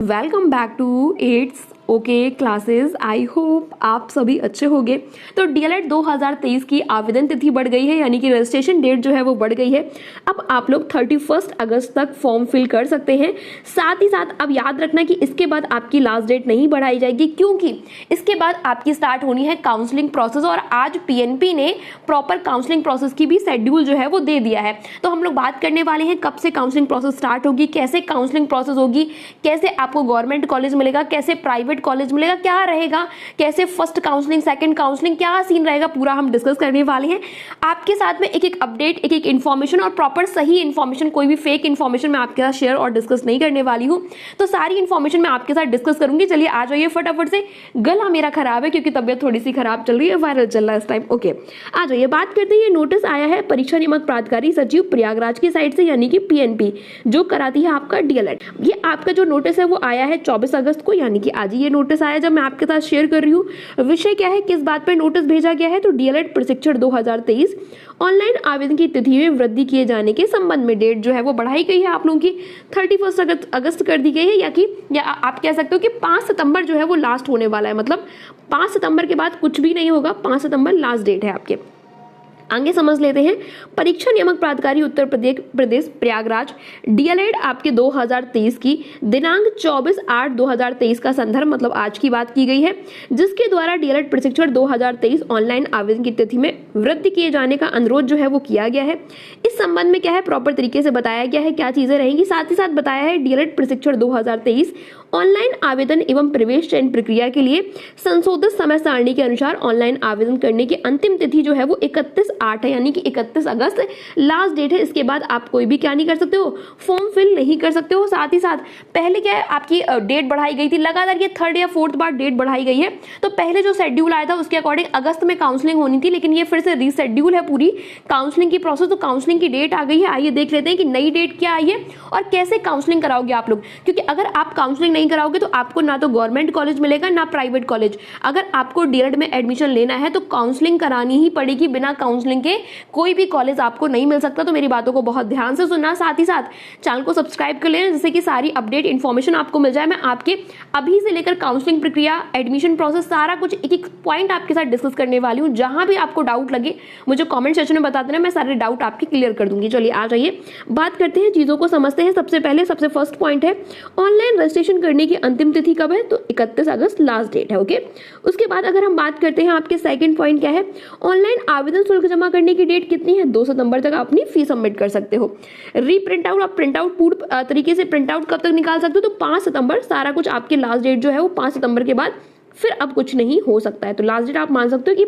Welcome back to एट्स okay classes. I hope आप सभी अच्छे होंगे। तो डीएलएड 2023 की आवेदन तिथि बढ़ गई है, यानी कि रजिस्ट्रेशन डेट जो है वो बढ़ गई है। अब आप लोग 31 अगस्त तक फॉर्म फिल कर सकते हैं। साथ ही साथ अब याद रखना कि इसके बाद आपकी लास्ट डेट नहीं बढ़ाई जाएगी, क्योंकि इसके बाद आपकी स्टार्ट होनी है काउंसलिंग प्रोसेस। और आज पीएनपी ने प्रॉपर काउंसलिंग प्रोसेस की भी शेड्यूल जो है वो दे दिया है। तो हम लोग बात करने वाले हैं कब से काउंसलिंग प्रोसेस स्टार्ट होगी, कैसे काउंसलिंग प्रोसेस होगी, कैसे आपको गवर्नमेंट कॉलेज मिलेगा, कैसे प्राइवेट कॉलेज मिलेगा, क्या रहेगा, कैसे फर्स्ट काउंसलिंग, सेकंड काउंसलिंग, क्या सीन रहेगा, पूरा हम डिस्कस करने वाले हैं। आपके साथ में एक एक अपडेट, एक एक इन्फॉर्मेशन और प्रॉपर सही इन्फॉर्मेशन, कोई भी फेक इन्फॉर्मेशन मैं आपके साथ शेयर और डिस्कस नहीं करने वाली हूं। तो सारी इन्फॉर्मेशन मैं आपके साथ डिस्कस करूंगी। चलिए आ जाइए फटाफट से। गला मेरा खराब है क्योंकि तबियत थोड़ी सी खराब चल रही है, वायरल चल रहा है इस टाइम। ओके, आ जाइए। बात करते हैं, ये नोटिस आया है परीक्षा नियामक प्राधिकारी सचिव प्रयागराज की साइड से, यानी कि पीएनपी जो कराती है आपका डीएलएड। ये आपका जो नोटिस है वो आया है 24 अगस्त को, यानी कि आज ये नोटिस आया जब मैं आपके साथ शेयर कर रही हूँ। विषय क्या है, किस बात पर नोटिस भेजा गया है, तो डीएलएड प्रशिक्षण 2023 ऑनलाइन आवेदन की तिथि में वृद्धि किए जाने के संबंध में डेट जो है वो बढ़ाई गई है आप लोगों की 31 अगस्त कर दी गई है, या आप कह सकते हो कि 5 सितंबर जो है वो लास्ट होने वाला है। मतलब 5 सितंबर के बाद कुछ भी नहीं होगा, 5 सितंबर लास्ट डेट है आपके। आगे समझ लेते हैं। परीक्षा नियामक प्राधिकारी उत्तर प्रदेश प्रयागराज डीएलएड आपके 2023 की दिनांक 24/8/2023 का संदर्भ, मतलब आज की बात की गई है, जिसके द्वारा डीएलएड प्रशिक्षण 2023 ऑनलाइन आवेदन की तिथि में वृद्धि किए जाने का अनुरोध जो है वो किया गया है। इस संबंध में क्या है, प्रॉपर तरीके से बताया गया है क्या चीजें रहेंगी। साथ ही साथ बताया है डीएलएड प्रशिक्षण 2023 ऑनलाइन आवेदन एवं प्रवेश चयन प्रक्रिया के लिए संशोधित समय सारणी के अनुसार ऑनलाइन आवेदन करने की अंतिम तिथि जो है वो 31/8 है, यानी कि 31 अगस्त लास्ट डेट है। इसके बाद आप कोई भी क्या नहीं कर सकते हो, फॉर्म फिल नहीं कर सकते हो। साथ ही साथ पहले क्या है, आपकी डेट बढ़ाई गई थी, लगातार ये 3rd या 4th बार डेट बढ़ाई गई है। तो पहले जो शेड्यूल आया था उसके अकॉर्डिंग अगस्त में काउंसलिंग होनी थी, लेकिन ये फिर से रीशेड्यूल है पूरी काउंसलिंग की प्रोसेस। तो काउंसलिंग की डेट आ गई है। आइए देख लेते हैं कि नई डेट क्या आई है और कैसे काउंसलिंग कराओगे आप लोग, क्योंकि अगर आप काउंसलिंग नहीं कराओगे तो आपको ना तो गवर्नमेंट कॉलेज मिलेगा ना प्राइवेट कॉलेज। अगर आपको डीएलएड में एडमिशन लेना है तो काउंसलिंग करानी ही पड़ेगी, बिना काउंसलिंग के कोई भी कॉलेज आपको नहीं मिल सकता। तो मेरी बातों को बहुत ध्यान से सुनना, साथ ही साथ चैनल को सब्सक्राइब कर लेना, जिससे कि सारी अपडेट इन्फॉर्मेशन आपको मिल जाए। मैं आपके अभी से लेकर काउंसलिंग प्रक्रिया, एडमिशन प्रोसेस, सारा कुछ एक एक पॉइंट आपके साथ डिस्कस करने वाली हूँ। जहां भी आपको डाउट लगे मुझे कॉमेंट सेक्शन में बता देना, मैं सारे डाउट आपके क्लियर कर दूंगी। चलिए आ जाइए, बात करते हैं, चीजों को समझते हैं। सबसे पहले सबसे फर्स्ट पॉइंट है, ऑनलाइन रजिस्ट्रेशन करने की अंतिम तिथि कब है, तो 31 अगस्त लास्ट डेट है। ओके, उसके बाद अगर हम बात करते हैं, आपके सेकंड पॉइंट क्या है, ऑनलाइन आवेदन शुल्क जमा करने की डेट कितनी है, 2 सितंबर तक अपनी फीस सबमिट कर सकते हो। प्रिंट आउट, आप प्रिंट आउट पूर्ण तरीके से प्रिंट आउट कब तक निकाल सकते हो, तो 5 सितंबर। सारा कुछ आपके लास्ट डेट जो है वो 5 सितंबर के बाद फिर अब कुछ नहीं हो सकता है। तो लास्ट डेट आप मान सकते हो कि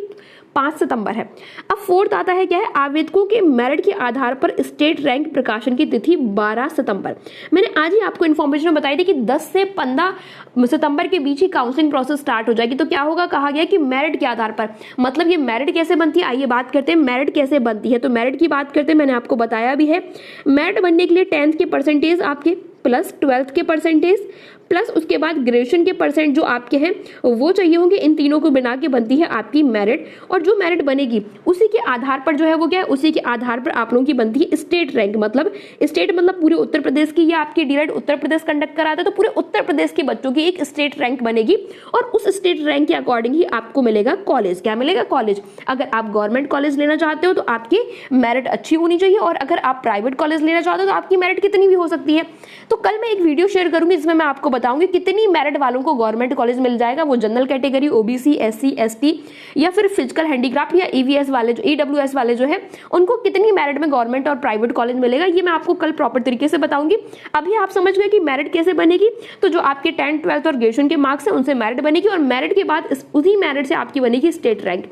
5 सितंबर है। अब फोर्थ आता है क्या है, आवेदकों के मेरिट के आधार पर स्टेट रैंक प्रकाशन की तिथि 12 सितंबर। मैंने आज ही आपको इन्फॉर्मेशन बताई थी कि 10 से 15 सितंबर के बीच ही काउंसलिंग प्रोसेस स्टार्ट हो जाएगी। तो क्या होगा, कहा गया कि मेरिट के आधार पर, मतलब ये मेरिट कैसे बनती है, आइए बात करते हैं मेरिट कैसे बनती है। तो मेरिट की बात करते हैं, मैंने आपको बताया भी है। मेरिट बनने के लिए 10th के परसेंटेज आपके प्लस 12th के परसेंटेज प्लस उसके बाद ग्रेजुएशन के परसेंट जो आपके हैं वो चाहिए होंगे। इन तीनों को बना के बनती है आपकी मेरिट। और जो मेरिट बनेगी उसी के आधार पर जो है वो क्या है, उसी के आधार पर आप लोगों की बनती है स्टेट रैंक। मतलब स्टेट मतलब पूरे उत्तर प्रदेश की, या आपकी डीएलएड उत्तर प्रदेश कंडक्ट कराता है तो पूरे उत्तर प्रदेश के बच्चों की एक स्टेट रैंक बनेगी। और उस स्टेट रैंक के अकॉर्डिंग ही आपको मिलेगा कॉलेज। क्या मिलेगा, कॉलेज। अगर आप गवर्नमेंट कॉलेज लेना चाहते हो तो आपकी मेरिट अच्छी होनी चाहिए, और अगर आप प्राइवेट कॉलेज लेना चाहते हो तो आपकी मेरिट कितनी भी हो सकती है। तो कल मैं एक वीडियो शेयर करूंगी जिसमें मैं आपको बताऊंगी कितनी मेरिट वालों को गवर्नमेंट कॉलेज मिल जाएगा। वो general category, OBC, SC, ST या फिर फिजिकल हैंडीक्राफ्ट या ईवीएस वाले, जो ईडब्ल्यूएस वाले जो है, उनको कितनी मेरिट में गवर्नमेंट और प्राइवेट कॉलेज मिलेगा, ये मैं आपको कल प्रॉपर तरीके से बताऊंगी। अभी आप समझ गए कि मेरिट कैसे बनेगी। तो जो आपके 10th, 12th और ग्रेजुएशन के मार्क्स है उनसे मेरिट बनेगी, और मेरिट के बाद उसी मेरिट से आपकी बनेगी स्टेट रैंक।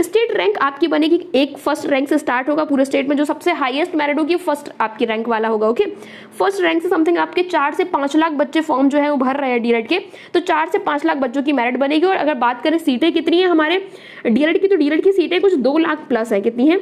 स्टेट रैंक आपकी बनेगी, एक फर्स्ट रैंक से स्टार्ट होगा पूरे स्टेट में, जो सबसे हाईएस्ट मेरिट होगी फर्स्ट आपकी रैंक वाला होगा। ओके, फर्स्ट रैंक से समथिंग आपके 4 से 5 लाख बच्चे फॉर्म जो है वो भर रहे हैं डीएलएड के, तो 4 से 5 लाख बच्चों की मेरिट बनेगी। और अगर बात करें सीटें कितनी है हमारे डीएलएड की, तो डीएलएड की सीटें कुछ 2 लाख प्लस है। कितनी है,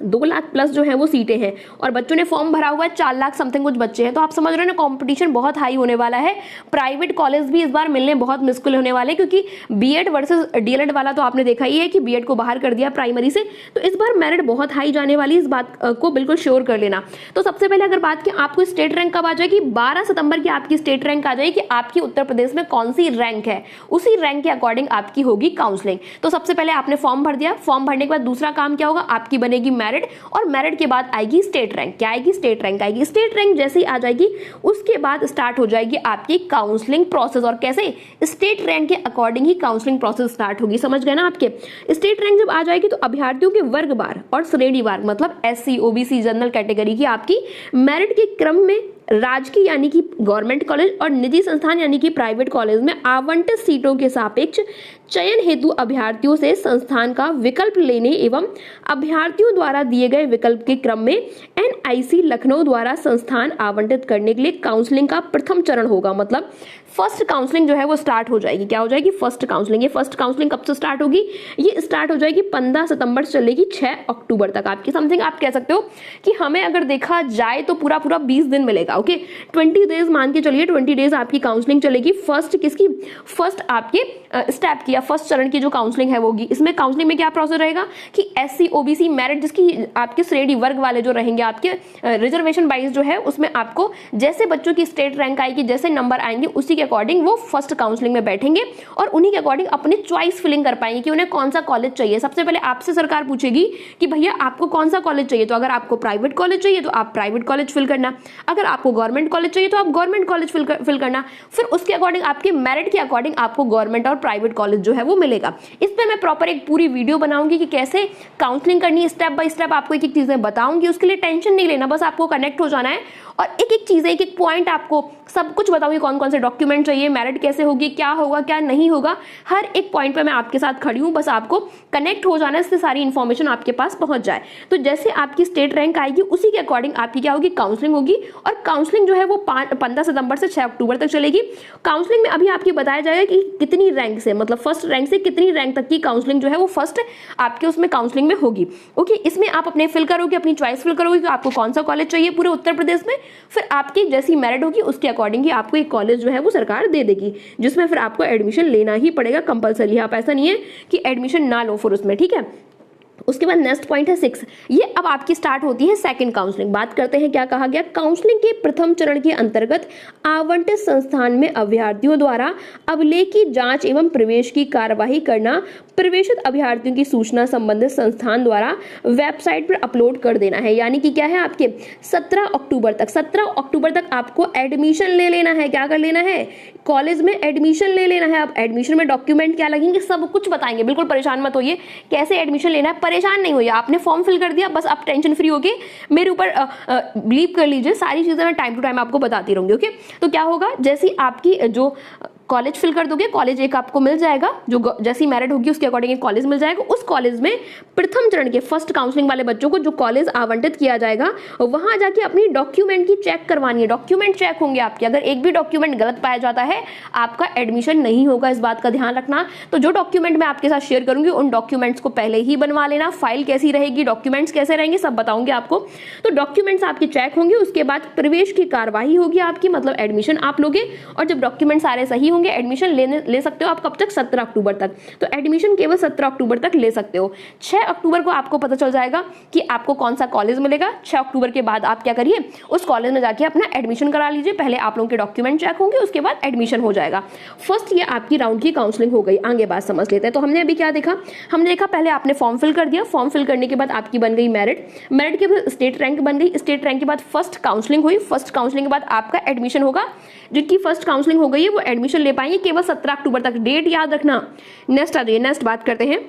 2 लाख प्लस जो है वो सीटें हैं और बच्चों ने फॉर्म भरा हुआ है 4 लाख समथिंग कुछ बच्चे हैं। तो आप समझ रहे हो ना, कंपटीशन बहुत हाई होने वाला है। प्राइवेट कॉलेज भी इस बार मिलने बहुत मुश्किल होने वाले, क्योंकि बीएड वर्सेस डीएलएड वाला तो आपने देखा ही है कि बीएड को बाहर कर दिया प्राइमरी से। तो इस बार मेरिट बहुत हाई जाने वाली, इस बात को बिल्कुल श्योर कर लेना। तो सबसे पहले अगर बात की आपको स्टेट रैंक कब आ जाएगी, 12 सितंबर की आपकी स्टेट रैंक आ जाएगी कि आपकी उत्तर प्रदेश में कौन सी रैंक है, उसी रैंक के अकॉर्डिंग आपकी होगी काउंसलिंग। तो सबसे पहले आपने फॉर्म भर दिया, फॉर्म भरने के बाद दूसरा काम क्या होगा, आपकी बनेगी मेरिट, और मेरिट के बाद आएगी स्टेट रैंक। क्या आएगी, स्टेट रैंक आएगी। स्टेट रैंक जैसे ही आ जाएगी उसके बाद स्टार्ट हो जाएगी आपकी काउंसलिंग प्रोसेस। और कैसे, स्टेट रैंक के अकॉर्डिंग ही काउंसलिंग प्रोसेस स्टार्ट होगी। समझ गए ना आपके। स्टेट रैंक जब आ जाएगी तो अभ्यर्थियों के वर्गवार और श्रेणीवार, मतलब एससी, ओबीसी, जनरल कैटेगरी की आपकी मेरिट के क्रम में राजकीय यानी कि गवर्नमेंट कॉलेज और निजी संस्थान यानी कि प्राइवेट कॉलेज में आवंटित सीटों के सापेक्ष चयन हेतु अभ्यर्थियों से संस्थान का विकल्प लेने एवं अभ्यर्थियों द्वारा दिए गए विकल्प के क्रम में एनआईसी लखनऊ द्वारा संस्थान आवंटित करने के लिए काउंसलिंग का प्रथम चरण होगा। मतलब फर्स्ट काउंसलिंग जो है वो स्टार्ट हो जाएगी। क्या हो जाएगी, फर्स्ट काउंसलिंग। ये फर्स्ट काउंसलिंग कब से स्टार्ट होगी, ये स्टार्ट हो जाएगी 15 सितंबर से चलेगी 6 अक्टूबर तक आपकी समथिंग। आप कह सकते हो कि हमें अगर देखा जाए तो पूरा 20 दिन मिलेगा। ओके, 20 डेज मान के चलिए, 20 डेज आपकी काउंसलिंग चलेगी। फर्स्ट किसकी, फर्स्ट आपके स्टेप की या फर्स्ट चरण की जो काउंसलिंग है वो होगी। इसमें काउंसलिंग में क्या प्रोसेस रहेगा कि एससी, ओबीसी, मेरिट जिसकी आपके श्रेणी वर्ग वाले जो रहेंगे आपके रिजर्वेशन वाइज जो है, उसमें आपको जैसे बच्चों की स्टेट रैंक आएगी, जैसे नंबर आएंगे, उसी के अकॉर्डिंग वो फर्स्ट काउंसलिंग में बैठेंगे और उन्हीं के अकॉर्डिंग अपनी चॉइस फिलिंग कर पाएंगे कि उन्हें कौन सा कॉलेज चाहिए। सबसे पहले आपसे सरकार पूछेगी कि भैया आपको कौन सा कॉलेज चाहिए। तो अगर आपको प्राइवेट कॉलेज चाहिए तो आप प्राइवेट कॉलेज फिल करना, अगर आपको गवर्नमेंट कॉलेज चाहिए तो आप गवर्नमेंट कॉलेज फिल करना। फिर उसके अकॉर्डिंग आपके मेरिट के अकॉर्डिंग आपको गवर्नमेंट और प्राइवेट कॉलेज जो है वो मिलेगा। इस पे मैं प्रॉपर एक पूरी वीडियो बनाऊंगी कि कैसे काउंसलिंग करनी है, स्टेप बाय स्टेप आपको एक एक चीजें बताऊंगी। उसके लिए टेंशन नहीं लेना, बस आपको कनेक्ट हो जाना है और एक एक चीजें, एक एक पॉइंट आपको सब कुछ बताऊंगी, कौन कौन से डॉक्यूमेंट चाहिए, मेरिट कैसे होगी, क्या होगा क्या नहीं होगा, हर एक पॉइंट पे मैं आपके साथ खड़ी हूं। बस आपको कनेक्ट हो जाना है, इससे सारी इंफॉर्मेशन आपके पास पहुंच जाए। तो जैसे आपकी स्टेट रैंक आएगी उसी के अकॉर्डिंग आपकी क्या होगी, काउंसलिंग होगी। और काउंसलिंग जो है वो 15 सितंबर से 6 अक्टूबर तक चलेगी। काउंसलिंग में अभी आपकी बताया जाएगा कि कितनी रैंक से, मतलब फर्स्ट रैंक से कितनी रैंक तक की काउंसलिंग जो है वो फर्स्ट आपके उसमें काउंसलिंग में होगी। ओके, इसमें आप अपने फिल करोगे, अपनी चॉइस फिल करोगे कि आपको कौन सा कॉलेज चाहिए पूरे उत्तर प्रदेश में। फिर आपकी जैसी मेरिट होगी उसके अकॉर्डिंग ही आपको एक कॉलेज जो है वो सरकार दे देगी, जिसमें फिर आपको एडमिशन लेना ही पड़ेगा कंपलसरी। आप ऐसा नहीं है कि एडमिशन ना लो फिर उसमें, ठीक है। उसके बाद नेक्स्ट पॉइंट है 6। ये अब आपकी स्टार्ट होती है सेकंड काउंसलिंग। बात करते हैं क्या कहा गया, काउंसलिंग के प्रथम चरण के अंतर्गत आवंटित संस्थान में अभ्यर्थियों द्वारा अभिलेख की जांच एवं प्रवेश की कार्यवाही करना, प्रवेशित अभ्यर्थियों की सूचना संबंधित संस्थान द्वारा वेबसाइट पर अपलोड कर देना है। यानी कि क्या है आपके 17 अक्टूबर तक आपको एडमिशन ले लेना है। क्या कर लेना है, कॉलेज में एडमिशन ले लेना है। अब एडमिशन में डॉक्यूमेंट क्या लगेंगे सब कुछ बताएंगे, बिल्कुल परेशान मत होइए कैसे एडमिशन लेना है, परेशान नहीं होइए। आपने फॉर्म फिल कर दिया, बस आप टेंशन फ्री होके मेरे ऊपर बिलीव कर लीजिए, सारी चीजें मैं टाइम टू टाइम आपको बताती रहूंगी। ओके, तो क्या होगा, जैसी आपकी जो कॉलेज फिल कर दोगे, कॉलेज एक आपको मिल जाएगा, जो जैसी मेरिट होगी उसके अकॉर्डिंग एक कॉलेज मिल जाएगा। उस कॉलेज में प्रथम चरण के फर्स्ट काउंसलिंग वाले बच्चों को जो कॉलेज आवंटित किया जाएगा वहां जाके अपनी डॉक्यूमेंट की चेक करवानी है। डॉक्यूमेंट चेक होंगे आपके, अगर एक भी डॉक्यूमेंट गलत पाया जाता है आपका एडमिशन नहीं होगा, इस बात का ध्यान रखना। तो जो डॉक्यूमेंट मैं आपके साथ शेयर करूंगी उन डॉक्यूमेंट्स को पहले ही बनवा लेना। फाइल कैसी रहेगी, डॉक्यूमेंट्स कैसे रहेंगे, सब बताऊंगी आपको। तो डॉक्यूमेंट्स आपके चेक होंगे, उसके बाद प्रवेश की कार्यवाही होगी आपकी, मतलब एडमिशन आप लोगे। और जब डॉक्यूमेंट सारे सही होंगे एडमिशन ले सकते हो आप कब तक, 17 अक्टूबर तक। तो एडमिशन केवल 17 अक्टूबर तक ले सकते हो। 6 अक्टूबर को आपको पता चल जाएगा कि आपको कौन सा कॉलेज मिलेगा। 6 अक्टूबर के बाद आप क्या करिए, उस कॉलेज में जाके अपना एडमिशन करा लीजिए। पहले आप लोगों के डॉक्यूमेंट चेक होंगे, उसके बाद एडमिशन हो जाएगा। फर्स्ट ये आपकी राउंड की काउंसलिंग हो गई। आगे बात समझ लेते हैं। तो हमने अभी क्या देखा, हमने देखा पहले आपने फॉर्म फिल कर दिया, फॉर्म फिल करने के बाद आपकी बन गई मेरिट, मेरिट के बाद स्टेट रैंक बन गई, स्टेट रैंक के बाद फर्स्ट काउंसलिंग हुई, फर्स्ट काउंसलिंग के बाद आपका एडमिशन होगा। जिनकी फर्स्ट काउंसलिंग हो गई है वो एडमिशन ले पाएंगे केवल 17 अक्टूबर तक। डेट याद रखना। नेक्स्ट आ जाइए, नेक्स्ट बात करते हैं।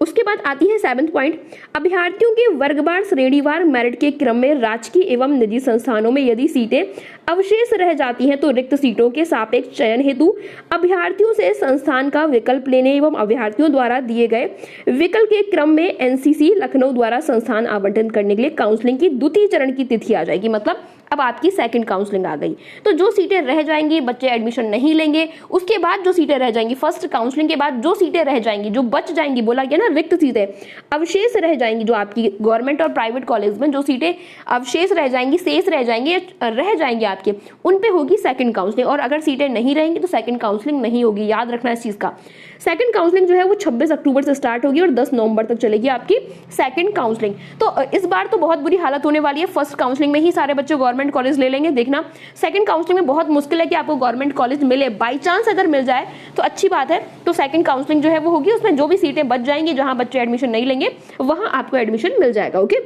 उसके बाद आती है 7th पॉइंट, अभ्यर्थियों के वर्गवार श्रेणीवार मेरिट के क्रम में राजकीय एवं निजी संस्थानों में यदि सीटें अवशेष रह जाती हैं तो रिक्त सीटों के सापेक्ष चयन हेतु अभ्यर्थियों से संस्थान का विकल्प लेने एवं अभ्यर्थियों द्वारा दिए गए विकल्प के क्रम में एनसीसी लखनऊ द्वारा संस्थान आवंटन करने के लिए काउंसलिंग की द्वितीय चरण की तिथि आ जाएगी। मतलब अब आपकी सेकंड काउंसलिंग आ गई। तो जो सीटें रह जाएंगी बच्चे एडमिशन नहीं लेंगे, उसके बाद जो सीटें रह जाएंगी, फर्स्ट काउंसलिंग के बाद जो सीटें रह जाएंगी, जो बच जाएंगी, बोला गया ना रिक्त सीटें अवशेष रह जाएंगी, जो आपकी गवर्नमेंट और प्राइवेट कॉलेज में जो सीटें अवशेष रह जाएंगी, शेष रह जाएंगी, रह जाएंगे आपके, उन पे होगी सेकंड काउंसलिंग। और अगर सीटें नहीं रहेंगी तो सेकंड काउंसलिंग नहीं होगी, याद रखना इस चीज का। सेकंड काउंसलिंग जो है वो 26 अक्टूबर से स्टार्ट होगी और 10 नवंबर तक चलेगी आपकी सेकंड काउंसलिंग। तो इस बार तो बहुत बुरी हालत होने वाली है, फर्स्ट काउंसलिंग में ही सारे बच्चे गवर्नमेंट कॉलेज ले लेंगे। देखना सेकंड काउंसलिंग में बहुत मुश्किल है कि आपको गवर्नमेंट कॉलेज मिले, बाई चांस अगर मिल जाए तो अच्छी बात है। तो सेकंड काउंसलिंग जो है वो होगी, उसमें जो भी सीटें बच जाएंगी जहां बच्चे एडमिशन नहीं लेंगे वहां आपको एडमिशन मिल जाएगा। ओके,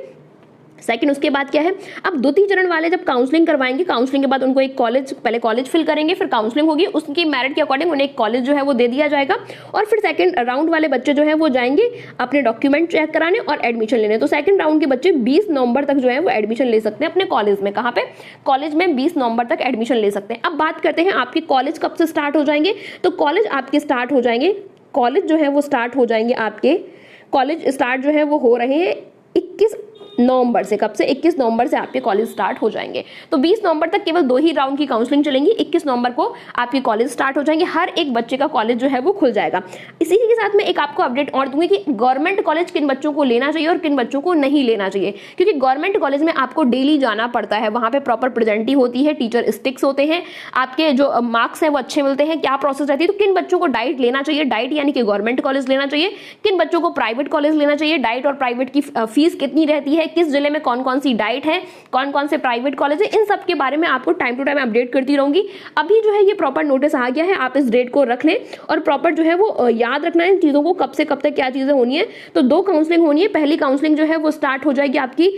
सेकंड उसके बाद क्या है, अब द्वितीय चरण वाले जब काउंसलिंग करवाएंगे, काउंसलिंग के बाद उनको एक कॉलेज, पहले कॉलेज फिल करेंगे, फिर काउंसलिंग होगी, उसकी मेरिट के अकॉर्डिंग उन्हें एक कॉलेज जो है वो दे दिया जाएगा। और फिर सेकंड राउंड वाले बच्चे जो है वो जाएंगे अपने डॉक्यूमेंट चेक कराने और एडमिशन लेने। तो सेकंड राउंड के बच्चे 20 नवंबर तक जो है वो एडमिशन ले सकते हैं अपने कॉलेज में। कहाँ पे? कॉलेज में 20 नवंबर तक एडमिशन ले सकते हैं। अब बात करते हैं आपके कॉलेज कब से स्टार्ट हो जाएंगे। तो कॉलेज आपके स्टार्ट हो जाएंगे, कॉलेज जो है वो स्टार्ट हो जाएंगे आपके, कॉलेज स्टार्ट जो है वो हो रहे हैं 21 नवंबर से। कब से? 21 नवंबर से आपके कॉलेज स्टार्ट हो जाएंगे। तो 20 नवंबर तक केवल 2 ही राउंड की काउंसलिंग चलेंगी, 21 नवंबर को आपके कॉलेज स्टार्ट हो जाएंगे, हर एक बच्चे का कॉलेज जो है वो खुल जाएगा। इसी के साथ में एक आपको अपडेट और दूंगी कि गवर्नमेंट कॉलेज किन बच्चों को लेना चाहिए और किन बच्चों को नहीं लेना चाहिए, क्योंकि गवर्नमेंट कॉलेज में आपको डेली जाना पड़ता है, वहां पे प्रॉपर प्रेजेंटी होती है, टीचर स्टिक्स होते हैं, आपके जो मार्क्स है वो अच्छे मिलते हैं, क्या प्रोसेस रहती है। तो किन बच्चों को डाइट लेना चाहिए, डाइट यानी कि गवर्नमेंट कॉलेज लेना चाहिए, किन बच्चों को प्राइवेट कॉलेज लेना चाहिए, डाइट और प्राइवेट की फीस कितनी रहती है, किस जिले में कौन कौन सी डाइट है, कौन कौन से प्राइवेट कॉलेज है, इन सब के बारे में आपको टाइम टू टाइम अपडेट करती रहूंगी। अभी जो है ये प्रॉपर नोटिस आ गया है, आप इस डेट को रख लें और प्रॉपर जो है वो याद रखना है इन चीजों को, कब से कब तक क्या चीजें होनी है। तो 2 काउंसलिंग होनी है, पहली काउंसलिंग जो है वो स्टार्ट हो जाएगी आपकी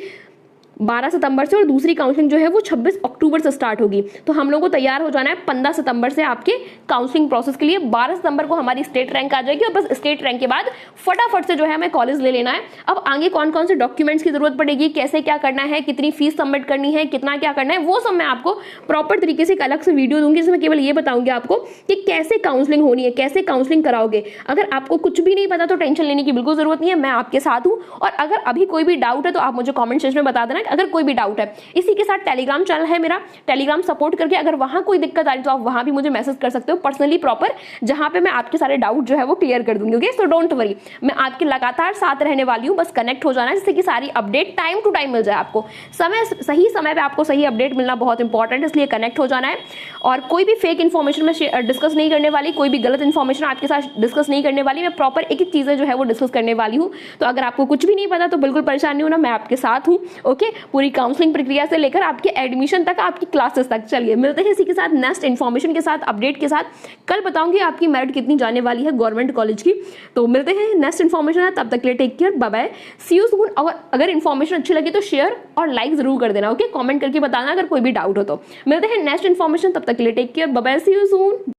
12 सितंबर से और दूसरी काउंसलिंग जो है वो 26 अक्टूबर से स्टार्ट होगी। तो हम लोगों को तैयार हो जाना है 15 सितंबर से आपके काउंसलिंग प्रोसेस के लिए। 12 सितंबर को हमारी स्टेट रैंक आ जाएगी और बस स्टेट रैंक के बाद फटाफट से जो है हमें कॉलेज ले लेना है। अब आगे कौन कौन से डॉक्यूमेंट्स की जरूरत पड़ेगी, कैसे क्या करना है, कितनी फीस सबमिट करनी है, कितना क्या करना है, वो सब मैं आपको प्रॉपर तरीके से एक अलग से वीडियो दूंगी, जिसमें केवल ये बताऊंगी आपको कि कैसे काउंसलिंग होनी है, कैसे काउंसलिंग कराओगे। अगर आपको कुछ भी नहीं पता तो टेंशन लेने की बिल्कुल जरूरत नहीं है, मैं आपके साथ हूं। और अगर अभी कोई भी डाउट है तो आप मुझे कॉमेंट सेक्शन में बता देना अगर कोई भी डाउट है। इसी के साथ टेलीग्राम चैनल है मेरा, टेलीग्राम सपोर्ट करके अगर वहां कोई दिक्कत आ रही तो आप वहां भी मुझे मैसेज कर सकते हो पर्सनली प्रॉपर, जहां पे मैं आपके सारे डाउट जो है वो क्लियर कर दूंगी। ओके, सो डोंट वरी, मैं आपके लगातार साथ रहने वाली हूं, बस कनेक्ट हो जाना है जिससे कि सारी अपडेट टाइम टू टाइम मिल जाए आपको। सही समय पे आपको सही अपडेट मिलना बहुत इंपॉर्टेंट है, इसलिए कनेक्ट हो जाना है। और कोई भी फेक इन्फॉर्मेशन में डिस्कस नहीं करने वाली, कोई भी गलत इन्फॉर्मेशन आपके साथ डिस्कस नहीं करने वाली, मैं प्रॉपर एक एक चीजें जो है वो डिस्कस करने वाली हूँ। तो अगर आपको कुछ भी नहीं पता तो बिल्कुल परेशान नहीं होना, मैं आपके साथ हूँ। ओके, पूरी काउंसलिंग प्रक्रिया से लेकर आपके एडमिशन तक, आपकी क्लासेस तक। चलिए मिलते हैं इसी के साथ नेक्स्ट इन्फॉर्मेशन के साथ, अपडेट के साथ। कल बताऊंगी आपकी मेरिट कितनी जाने वाली है गवर्नमेंट कॉलेज की। तो मिलते हैं नेक्स्ट इन्फॉर्मेशन है, तब तक के लिए take care, bye bye, see you soon. और अगर इन्फॉर्मेशन अच्छी लगी तो शेयर और लाइक जरूर कर देना। ओके, कमेंट करके बताना अगर कोई भी डाउट हो तो। मिलते हैं नेक्स्ट इन्फॉर्मेशन, तब तक के लिए take care, bye bye, see you soon.